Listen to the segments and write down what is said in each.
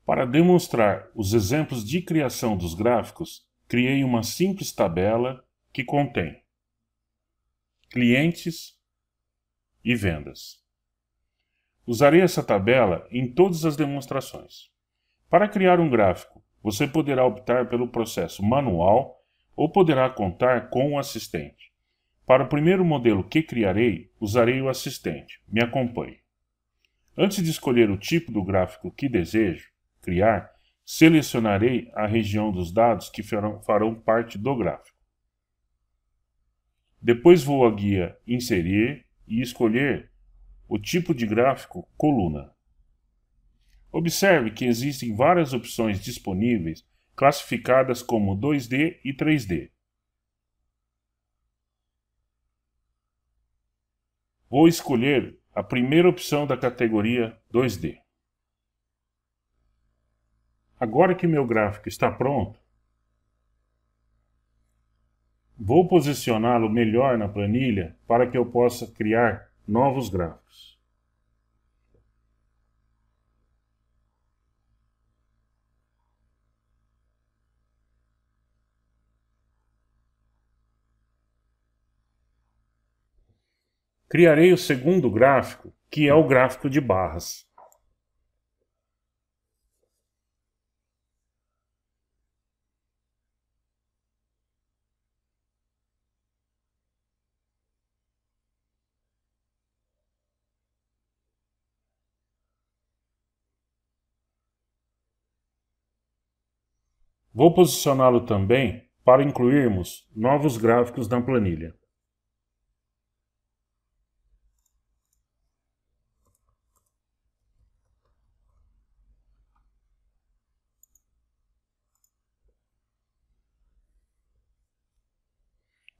Para demonstrar os exemplos de criação dos gráficos, criei uma simples tabela que contém clientes e vendas. Usarei essa tabela em todas as demonstrações. Para criar um gráfico, você poderá optar pelo processo manual ou poderá contar com um assistente. Para o primeiro modelo que criarei, usarei o assistente. Me acompanhe. Antes de escolher o tipo do gráfico que desejo criar, selecionarei a região dos dados que farão parte do gráfico. Depois vou à guia Inserir e escolher o tipo de gráfico coluna. Observe que existem várias opções disponíveis, classificadas como 2D e 3D. Vou escolher a primeira opção da categoria 2D. Agora que meu gráfico está pronto, vou posicioná-lo melhor na planilha para que eu possa criar novos gráficos. Criarei o segundo gráfico, que é o gráfico de barras. Vou posicioná-lo também para incluirmos novos gráficos na planilha.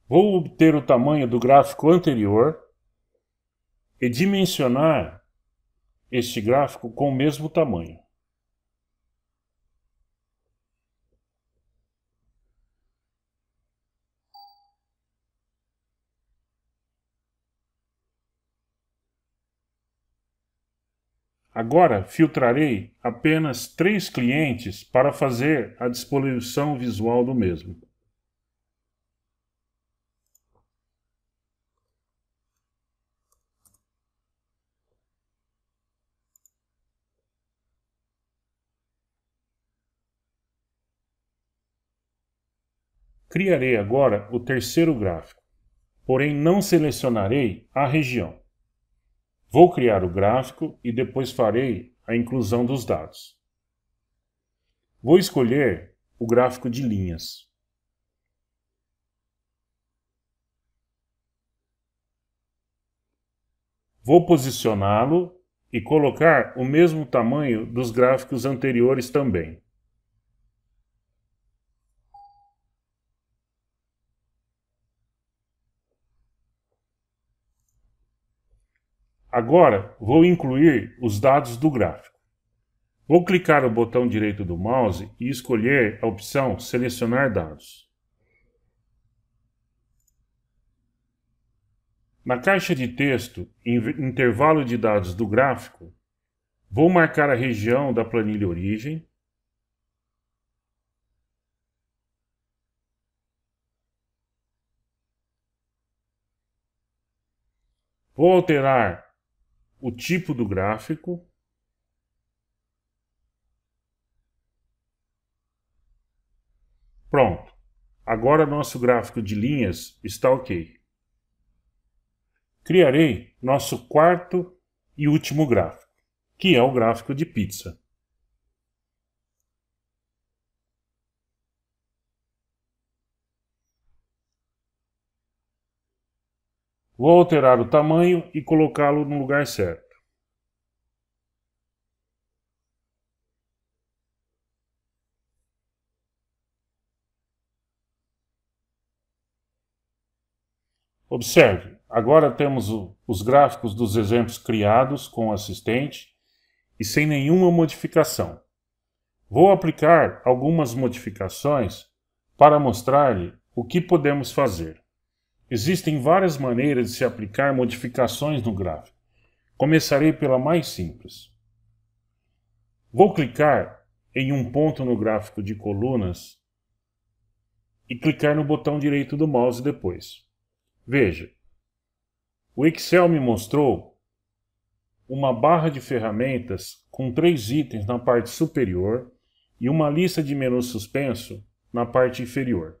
Vou obter o tamanho do gráfico anterior e dimensionar este gráfico com o mesmo tamanho. Agora filtrarei apenas 3 clientes para fazer a disposição visual do mesmo. Criarei agora o terceiro gráfico, porém não selecionarei a região. Vou criar o gráfico e depois farei a inclusão dos dados. Vou escolher o gráfico de linhas. Vou posicioná-lo e colocar o mesmo tamanho dos gráficos anteriores também. Agora vou incluir os dados do gráfico. Vou clicar no botão direito do mouse e escolher a opção Selecionar dados. Na caixa de texto, em intervalo de dados do gráfico, vou marcar a região da planilha origem, vou alterar o tipo do gráfico, pronto. Agora nosso gráfico de linhas está ok. Criarei nosso quarto e último gráfico, que é o gráfico de pizza. Vou alterar o tamanho e colocá-lo no lugar certo. Observe, agora temos os gráficos dos exemplos criados com o assistente e sem nenhuma modificação. Vou aplicar algumas modificações para mostrar-lhe o que podemos fazer. Existem várias maneiras de se aplicar modificações no gráfico. Começarei pela mais simples. Vou clicar em um ponto no gráfico de colunas e clicar no botão direito do mouse depois. Veja, o Excel me mostrou uma barra de ferramentas com 3 itens na parte superior e uma lista de menu suspenso na parte inferior.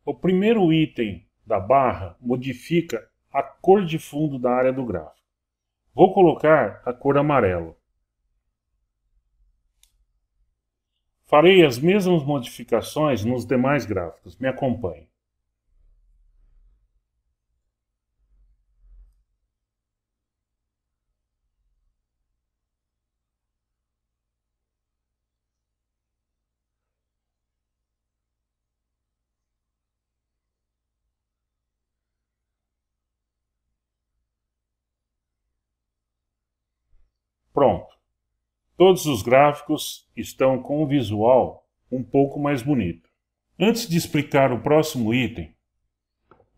O primeiro item da barra modifica a cor de fundo da área do gráfico. Vou colocar a cor amarelo. Farei as mesmas modificações nos demais gráficos. Me acompanhe. Pronto. Todos os gráficos estão com o visual um pouco mais bonito. Antes de explicar o próximo item,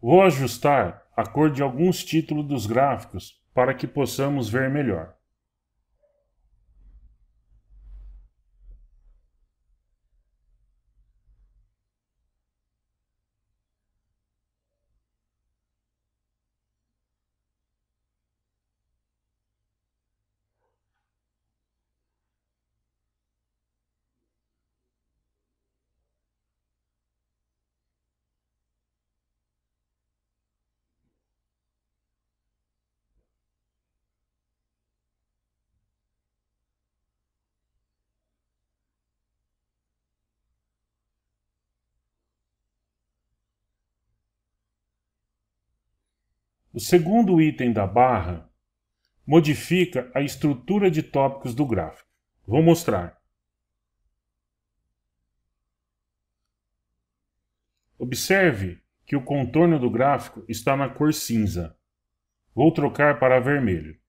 vou ajustar a cor de alguns títulos dos gráficos para que possamos ver melhor. O segundo item da barra modifica a estrutura de tópicos do gráfico. Vou mostrar. Observe que o contorno do gráfico está na cor cinza. Vou trocar para vermelho.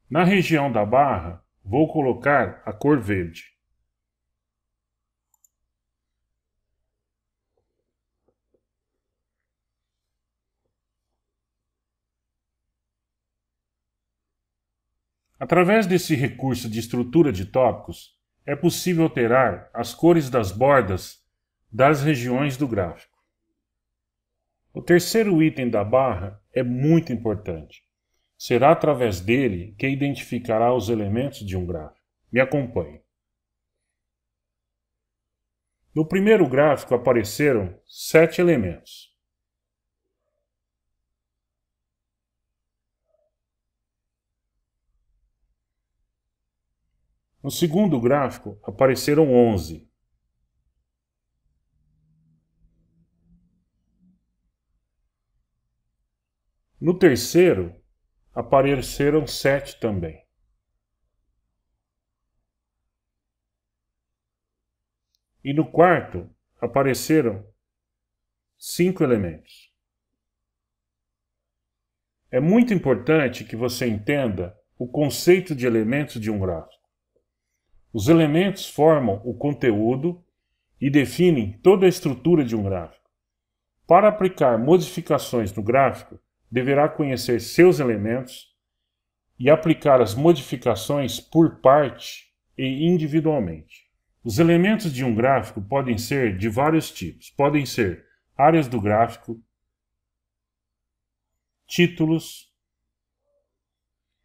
Na região da barra, vou colocar a cor verde. Através desse recurso de estrutura de tópicos, é possível alterar as cores das bordas das regiões do gráfico. O terceiro item da barra é muito importante. Será através dele que identificará os elementos de um gráfico. Me acompanhe. No primeiro gráfico apareceram 7 elementos. No segundo gráfico apareceram 11. No terceiro apareceram 7 também. E no quarto apareceram 5 elementos. É muito importante que você entenda o conceito de elementos de um gráfico. Os elementos formam o conteúdo e definem toda a estrutura de um gráfico. Para aplicar modificações no gráfico, deverá conhecer seus elementos e aplicar as modificações por parte e individualmente. Os elementos de um gráfico podem ser de vários tipos. Podem ser áreas do gráfico, títulos,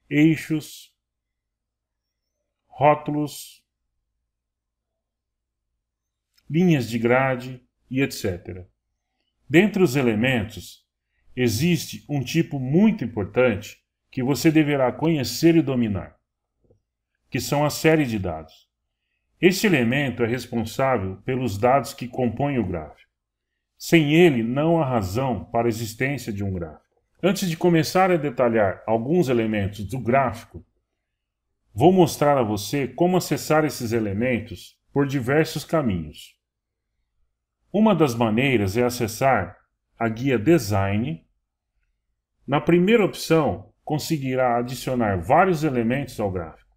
eixos, rótulos, linhas de grade e etc. Dentre os elementos, existe um tipo muito importante que você deverá conhecer e dominar, que são as séries de dados. Este elemento é responsável pelos dados que compõem o gráfico. Sem ele, não há razão para a existência de um gráfico. Antes de começar a detalhar alguns elementos do gráfico, vou mostrar a você como acessar esses elementos por diversos caminhos. Uma das maneiras é acessar a guia Design. Na primeira opção, conseguirá adicionar vários elementos ao gráfico.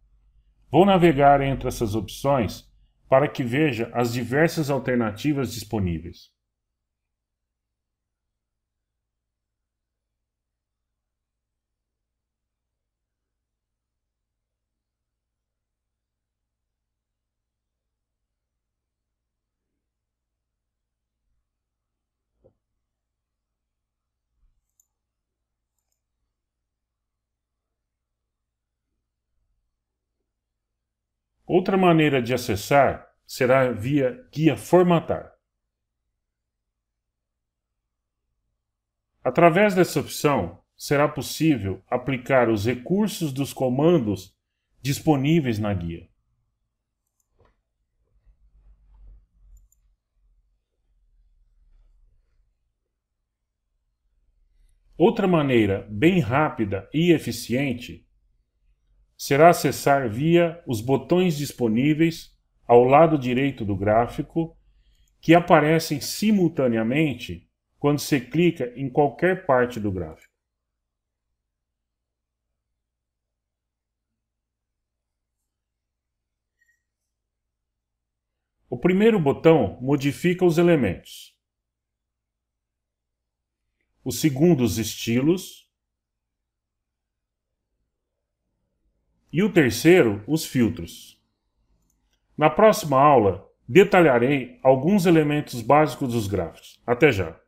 Vou navegar entre essas opções para que veja as diversas alternativas disponíveis. Outra maneira de acessar será via guia Formatar. Através dessa opção, será possível aplicar os recursos dos comandos disponíveis na guia. Outra maneira bem rápida e eficiente será acessar via os botões disponíveis ao lado direito do gráfico, que aparecem simultaneamente quando se clica em qualquer parte do gráfico. O primeiro botão modifica os elementos. O segundo, os estilos. E o terceiro, os filtros. Na próxima aula, detalharei alguns elementos básicos dos gráficos. Até já!